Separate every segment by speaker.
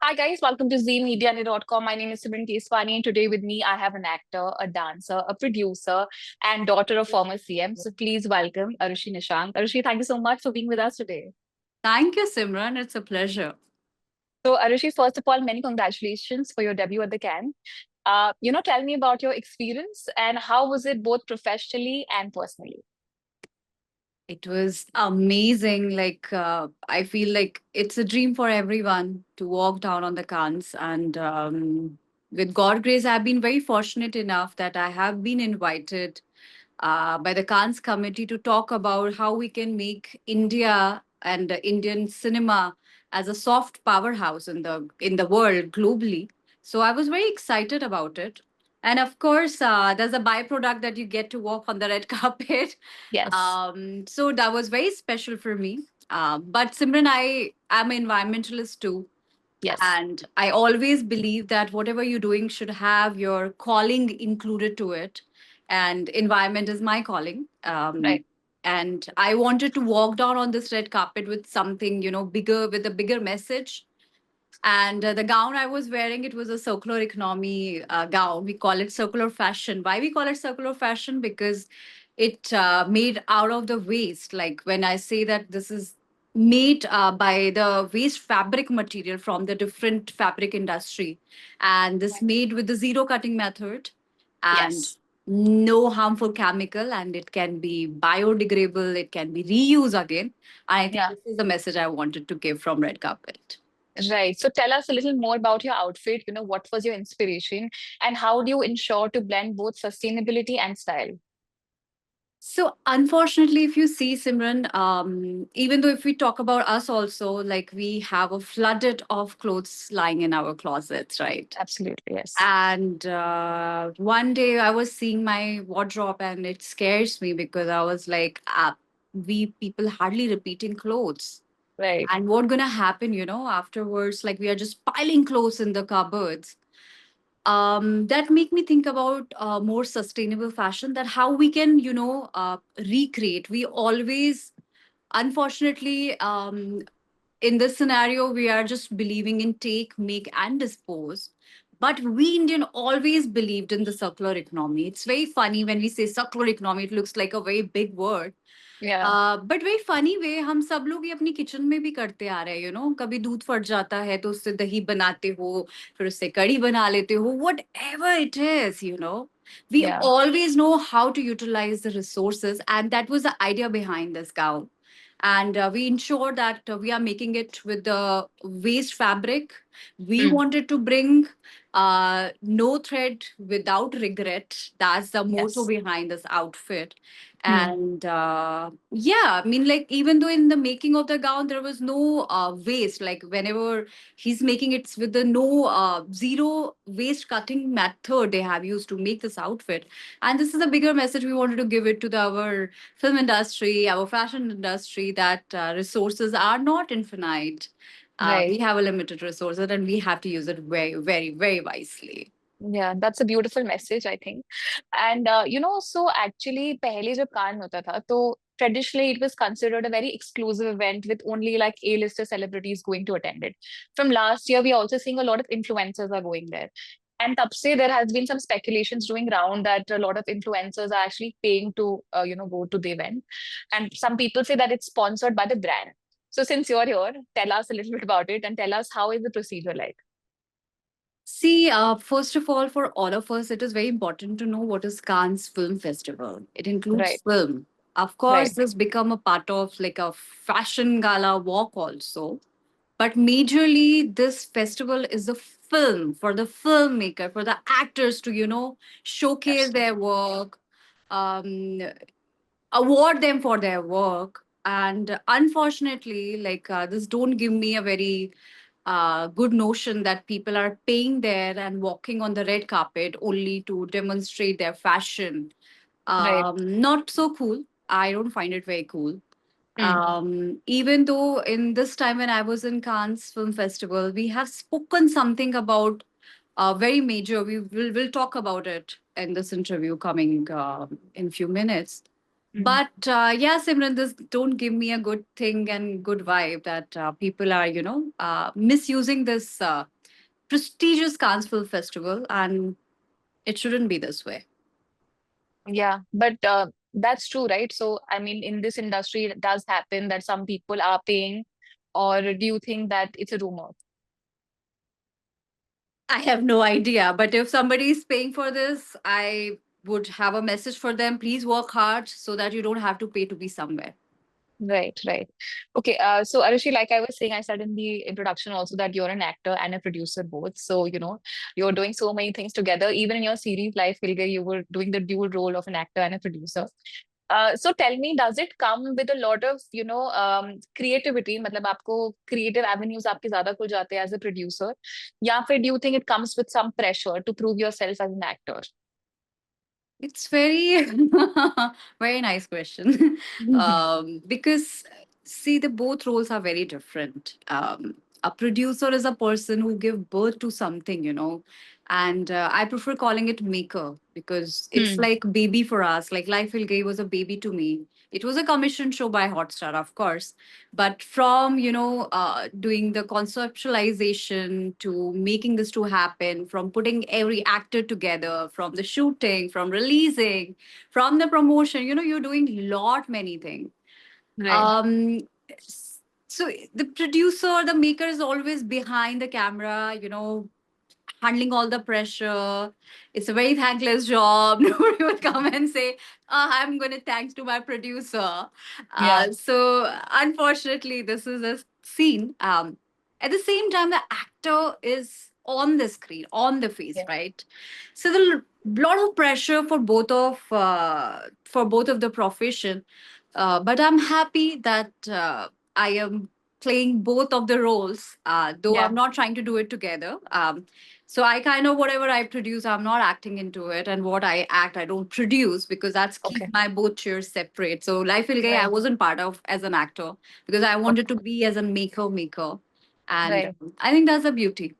Speaker 1: Hi guys, welcome to ZMediaNet.com. My name is Simran Keswani, and today with me I have an actor, a dancer, a producer, and daughter of former CM. So please welcome Arushi Nishank. Arushi, thank you so much for being with us today.
Speaker 2: Thank you, Simran. It's a pleasure.
Speaker 1: So Arushi, first of all, many congratulations for your debut at the Cannes. Tell me about your experience and how was it both professionally and personally?
Speaker 2: It was amazing. I feel like it's a dream for everyone to walk down on the Cannes. And with God grace, I've been very fortunate enough that I have been invited by the Cannes committee to talk about how we can make India and Indian cinema as a soft powerhouse in the world globally. So I was very excited about it. And of course, there's a byproduct that you get to walk on the red carpet.
Speaker 1: Yes,
Speaker 2: So that was very special for me. But Simran, I am an environmentalist too.
Speaker 1: yes,
Speaker 2: And I always believe that whatever you're doing should have your calling included to it. And environment is my calling.
Speaker 1: right.
Speaker 2: And I wanted to walk down on this red carpet with something, bigger, with a bigger message. And the gown I was wearing, it was a circular economy gown. We call it circular fashion. Why we call it circular fashion? Because it made out of the waste. Like when I say that this is made by the waste fabric material from the different fabric industry, and this made with the zero cutting method, and
Speaker 1: Yes.
Speaker 2: no harmful chemical, and it can be biodegradable. It can be reused again. I think
Speaker 1: Yeah.
Speaker 2: this is the message I wanted to give from red carpet.
Speaker 1: Right. So tell us a little more about your outfit. What was your inspiration and how do you ensure to blend both sustainability and style?
Speaker 2: So unfortunately, if you see Simran, even though if we talk about us also, like we have a flooded of clothes lying in our closets, right?
Speaker 1: Absolutely, yes.
Speaker 2: And one day I was seeing my wardrobe and it scares me because I was like, we people hardly repeating clothes.
Speaker 1: Right.
Speaker 2: And what gonna happen, afterwards? Like we are just piling clothes in the cupboards. That make me think about more sustainable fashion, that how we can recreate. We always, unfortunately, in this scenario we are just believing in take, make and dispose, but we Indian always believed in the circular economy. It's very funny when we say circular economy, it looks like a very big word,
Speaker 1: Yeah.
Speaker 2: But very funny way हम सब लोग ये अपनी kitchen में भी करते आ रहे हैं, कभी दूध फट जाता है तो उससे दही बनाते हो, फिर उससे कड़ी बना लेते हो, what ever it is, we
Speaker 1: Yeah.
Speaker 2: always know how to utilize the resources, and that was the idea behind this gown. And we ensure that we are making it with the waste fabric. We
Speaker 1: Mm.
Speaker 2: wanted to bring no thread without regret. That's the motto
Speaker 1: Yes.
Speaker 2: behind this outfit.
Speaker 1: Mm.
Speaker 2: And yeah, I mean, like, even though in the making of the gown there was no waste, like whenever he's making it with the no zero waste cutting method they have used to make this outfit. And this is a bigger message we wanted to give it to our film industry, our fashion industry, that resources are not infinite. We
Speaker 1: Right.
Speaker 2: have a limited resources and we have to use it very, very, very wisely.
Speaker 1: Yeah, that's a beautiful message, I think. And so actually, पहले जब कान होता था, तो traditionally it was considered a very exclusive event with only like A-lister celebrities going to attend it. From last year, we are also seeing a lot of influencers are going there. And तब से there has been some speculations going around that a lot of influencers are actually paying to, go to the event. And some people say that it's sponsored by the brand. So since you're here, tell us a little bit about it and tell us how is the procedure like?
Speaker 2: See, first of all, for all of us, it is very important to know what is Cannes Film Festival. It includes
Speaker 1: Right,
Speaker 2: film. Of
Speaker 1: right.
Speaker 2: course, this become a part of like a fashion gala walk also. But majorly, this festival is a film for the filmmaker, for the actors to, showcase their
Speaker 1: Absolutely.
Speaker 2: work, um, award them for their work. And unfortunately, like this don't give me a very good notion that people are paying there and walking on the red carpet only to demonstrate their fashion.
Speaker 1: Right.
Speaker 2: Not so cool. I don't find it very cool.
Speaker 1: Mm.
Speaker 2: Even though in this time when I was in Cannes Film Festival, we have spoken something about very major. We'll talk about it in this interview coming in few minutes.
Speaker 1: Mm.
Speaker 2: But yeah, Simran, this don't give me a good thing and good vibe that people are, misusing this. prestigious Cannes Film Festival, and it shouldn't be this way.
Speaker 1: Yeah, but that's true, right? So, I mean, in this industry, it does happen that some people are paying, or do you think that it's a rumor?
Speaker 2: I have no idea, but if somebody is paying for this, I would have a message for them. Please work hard so that you don't have to pay to be somewhere.
Speaker 1: Right, right. Okay, so Arushi, like I was saying, I said in the introduction also that you're an actor and a producer both. So, you're doing so many things together. Even in your series Life Will Gay, you were doing the dual role of an actor and a producer. So tell me, does it come with a lot of, creativity? मतलब आपको creative avenues आपके ज़्यादा खुल जाते हैं as a producer, या फिर do you think it comes with some pressure to prove yourself as an actor?
Speaker 2: It's very, very nice question. Because see, the both roles are very different. A producer is a person who give birth to something, and I prefer calling it maker because it's
Speaker 1: Hmm.
Speaker 2: like baby for us. Like Life Will Gay was a baby to me. It was a commissioned show by Hotstar, of course, but from doing the conceptualization to making this to happen, from putting every actor together, from the shooting, from releasing, from the promotion, you're doing lot many things.
Speaker 1: Right.
Speaker 2: um so the producer, the maker is always behind the camera, handling all the pressure. It's a very thankless job. Nobody would come and say, I'm going to thanks to my producer.
Speaker 1: Yeah.
Speaker 2: So, unfortunately, this is a scene. At the same time, the actor is on the screen, on the face,
Speaker 1: Yeah.
Speaker 2: right? So, the lot of pressure for both of the profession. But I'm happy that I am playing both of the roles, though
Speaker 1: Yeah.
Speaker 2: I'm not trying to do it together. So I kind of whatever I produce, I'm not acting into it, and what I act, I don't produce because that's keep
Speaker 1: Okay.
Speaker 2: my both chairs separate. So Life Will Gay, I
Speaker 1: Right.
Speaker 2: wasn't part of as an actor because I wanted to
Speaker 1: Okay.
Speaker 2: be as a maker, and
Speaker 1: Right.
Speaker 2: I think that's the beauty.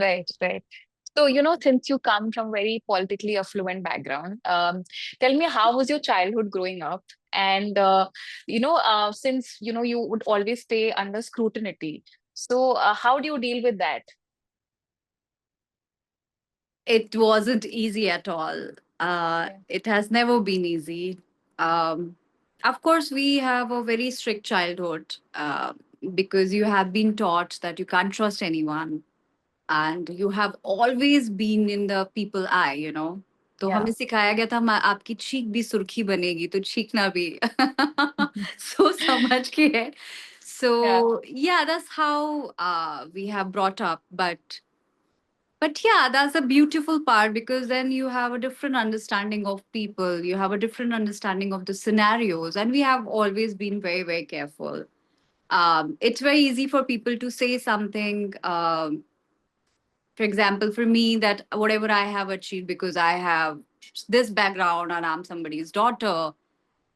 Speaker 1: Right. Right. So, since you come from very politically affluent background, tell me, how was your childhood growing up? And since you would always stay under scrutiny. So, how do you deal with that?
Speaker 2: It wasn't easy at all.
Speaker 1: Yeah.
Speaker 2: It has never been easy. Um, of course, we have a very strict childhood because you have been taught that you can't trust anyone, and you have always been in the people eye. तो हमें
Speaker 1: Yeah.
Speaker 2: सिखाया गया था आपकी चीख भी सुर्खी बनेगी तो चीखना भी सोच समझ के है.
Speaker 1: Yeah.
Speaker 2: So yeah, that's how we have brought up. But yeah, that's a beautiful part because then you have a different understanding of people, you have a different understanding of the scenarios, and we have always been very, very careful. It's very easy for people to say something. For example, for me, that whatever I have achieved because I have this background and I'm somebody's daughter.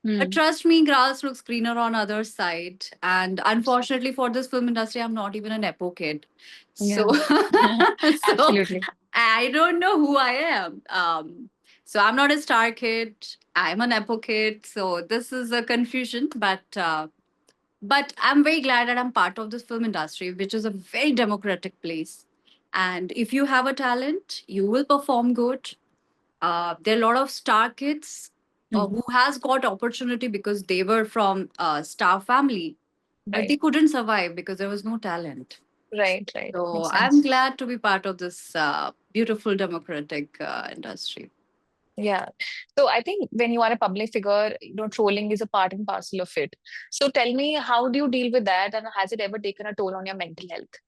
Speaker 1: Hmm.
Speaker 2: Trust me, grass looks greener on other side. And unfortunately for this film industry, I'm not even a nepo kid. So,
Speaker 1: Yeah.
Speaker 2: so
Speaker 1: Absolutely.
Speaker 2: I don't know who I am. So I'm not a star kid. I'm a nepo kid. So this is a confusion, but I'm very glad that I'm part of this film industry, which is a very democratic place. And if you have a talent, you will perform good. There are a lot of star kids
Speaker 1: Hmm.
Speaker 2: who has got opportunity because they were from a star family, but they
Speaker 1: Right.
Speaker 2: couldn't survive because there was no talent.
Speaker 1: Right. Right.
Speaker 2: So
Speaker 1: Makes
Speaker 2: I'm
Speaker 1: sense.
Speaker 2: glad to be part of this beautiful democratic industry.
Speaker 1: Yeah. So I think when you are a public figure, trolling is a part and parcel of it. So tell me, how do you deal with that, and has it ever taken a toll on your mental health?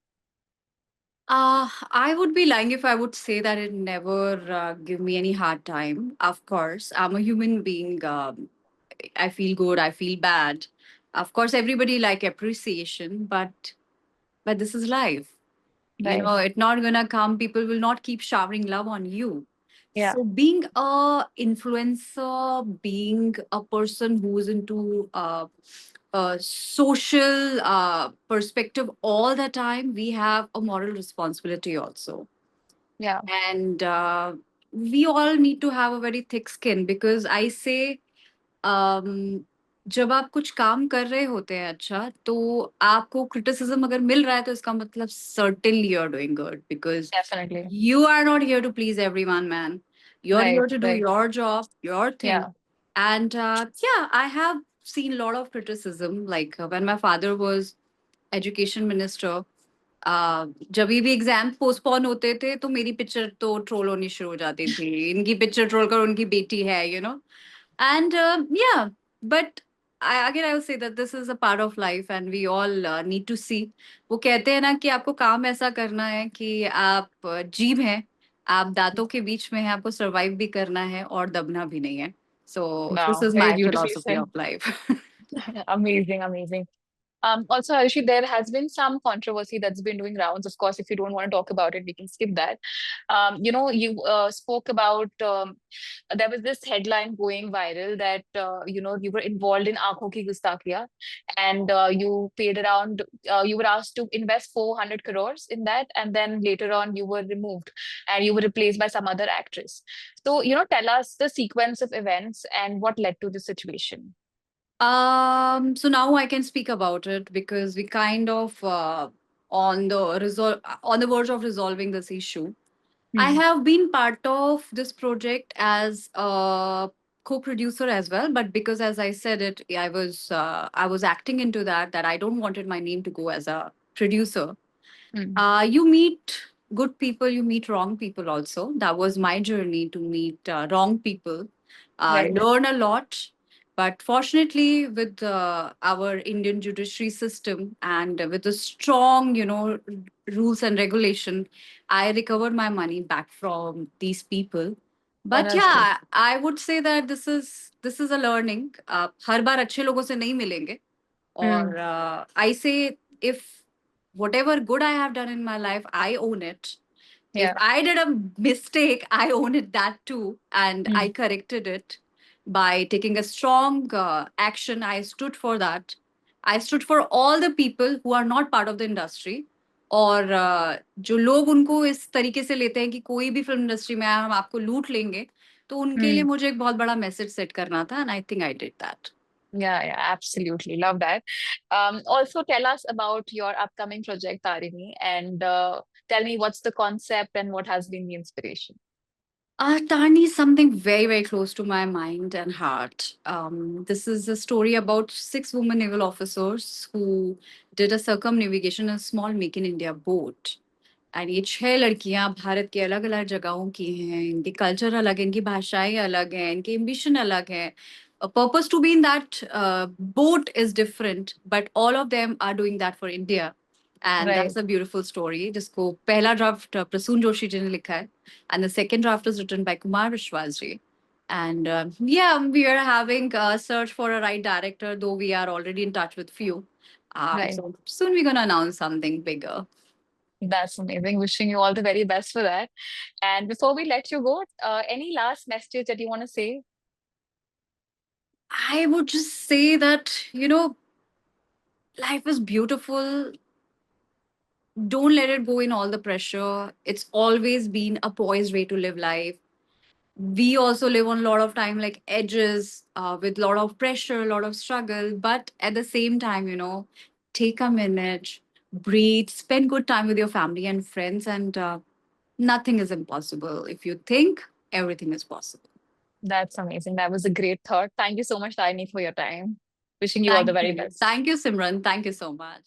Speaker 2: I would be lying if I would say that it never give me any hard time. Of course, I'm a human being. I feel good. I feel bad. Of course, everybody like appreciation, but this is life.
Speaker 1: Right.
Speaker 2: It's not gonna come. People will not keep showering love on you.
Speaker 1: Yeah.
Speaker 2: So being a influencer, being a person who's into social perspective all the time, we have a moral responsibility also.
Speaker 1: Yeah.
Speaker 2: And we all need to have a very thick skin because I say, um, जब आप कुछ काम कर रहे होते हैं अच्छा, तो आपको क्रिटिसिज्म अगर मिल रहा है तो इसका मतलब certainly you are doing good, because
Speaker 1: Definitely.
Speaker 2: you are not here to please everyone, man. You're
Speaker 1: Right,
Speaker 2: here to do
Speaker 1: right.
Speaker 2: your job, your thing.
Speaker 1: Yeah.
Speaker 2: And yeah, I have seen a lot of criticism. Like when my father was education minister, जब भी exam postpone होते थे तो मेरी picture तो troll होनी शुरू हो जाती थी, इनकी पिक्चर ट्रोल कर, उनकी बेटी है, and yeah, but again I will say that this is a part of life and we all need to see. वो कहते हैं ना कि आपको काम ऐसा करना है कि आप जीभ हैं, आप दांतों के बीच में हैं, आपको सरवाइव भी करना है और दबना भी नहीं है. So this
Speaker 1: Wow,
Speaker 2: is
Speaker 1: very
Speaker 2: my
Speaker 1: beautifully
Speaker 2: philosophy
Speaker 1: said.
Speaker 2: of life.
Speaker 1: Amazing, amazing. Also, Ayushi, there has been some controversy that's been doing rounds. Of course, if you don't want to talk about it, we can skip that. You spoke about there was this headline going viral that you were involved in Aankhon Ki Gustakiya, and you paid around you were asked to invest 400 crores in that, and then later on you were removed and you were replaced by some other actress. So, tell us the sequence of events and what led to the situation.
Speaker 2: So now I can speak about it because we kind of on the verge of resolving this issue. I
Speaker 1: Hmm.
Speaker 2: have been part of this project as a co-producer as well, but because as I said it, I was acting into that I don't wanted my name to go as a producer.
Speaker 1: Hmm.
Speaker 2: You meet good people, you meet wrong people also. That was my journey to meet wrong people,
Speaker 1: Right.
Speaker 2: learn a lot. But fortunately, with our Indian judiciary system and with the strong, rules and regulation, I recovered my money back from these people.
Speaker 1: Oh,
Speaker 2: But
Speaker 1: that's good.
Speaker 2: yeah, I would say that this is a learning. हर बार अच्छे लोगों से नहीं मिलेंगे.
Speaker 1: Hmm.
Speaker 2: Or I say, if whatever good I have done in my life, I own it. If
Speaker 1: Yeah.
Speaker 2: I did a mistake, I own it that too. And I
Speaker 1: Hmm.
Speaker 2: corrected it by taking a strong action. I stood for that. I stood for all the people who are not part of the industry. और जो लोग उनको इस तरीके से लेते हैं कि कोई भी फिल्म इंडस्ट्री में आया हम आपको लूट लेंगे, तो उनके लिए
Speaker 1: Hmm.
Speaker 2: मुझे एक बहुत बड़ा मैसेज सेट करना था, and I think I did that.
Speaker 1: Yeah, yeah, absolutely. Love that. Also, tell us about your upcoming project, Tarini, and tell me what's the concept and what has been the inspiration.
Speaker 2: Tarni is something very, very close to my mind and heart. This is a story about 6 women naval officers who did a circumnavigation in a small Make in India boat. And ये 6 लड़कियां भारत के अलग अलग जगहों की हैं, इनके culture अलग है, इनकी भाषाएं अलग हैं, इनके एम्बिशन अलग है. Purpose to be in that boat is different, but all of them are doing that for India. And
Speaker 1: Right.
Speaker 2: that's a beautiful story, जिसको पहला ड्राफ्ट प्रसून जोशी जी ने लिखा है, and the second draft is written by Kumar Vishwas ji. And yeah, we are having a search for a right director, though we are already in touch with few.
Speaker 1: Right.
Speaker 2: So soon we're gonna announce something bigger.
Speaker 1: That's amazing. Wishing you all the very best for that. And before we let you go, any last message that you want to say?
Speaker 2: I would just say that, life is beautiful. Don't let it go in all the pressure. It's always been a poised way to live life. We also live on a lot of time like edges, with a lot of pressure, a lot of struggle. But at the same time, take a minute, breathe, spend good time with your family and friends, and nothing is impossible. If you think, everything is possible.
Speaker 1: That's amazing. That was a great thought. Thank you so much, Tarini, for your time. Wishing you all the
Speaker 2: Thank
Speaker 1: very
Speaker 2: you.
Speaker 1: best.
Speaker 2: Thank you, Simran. Thank you so much.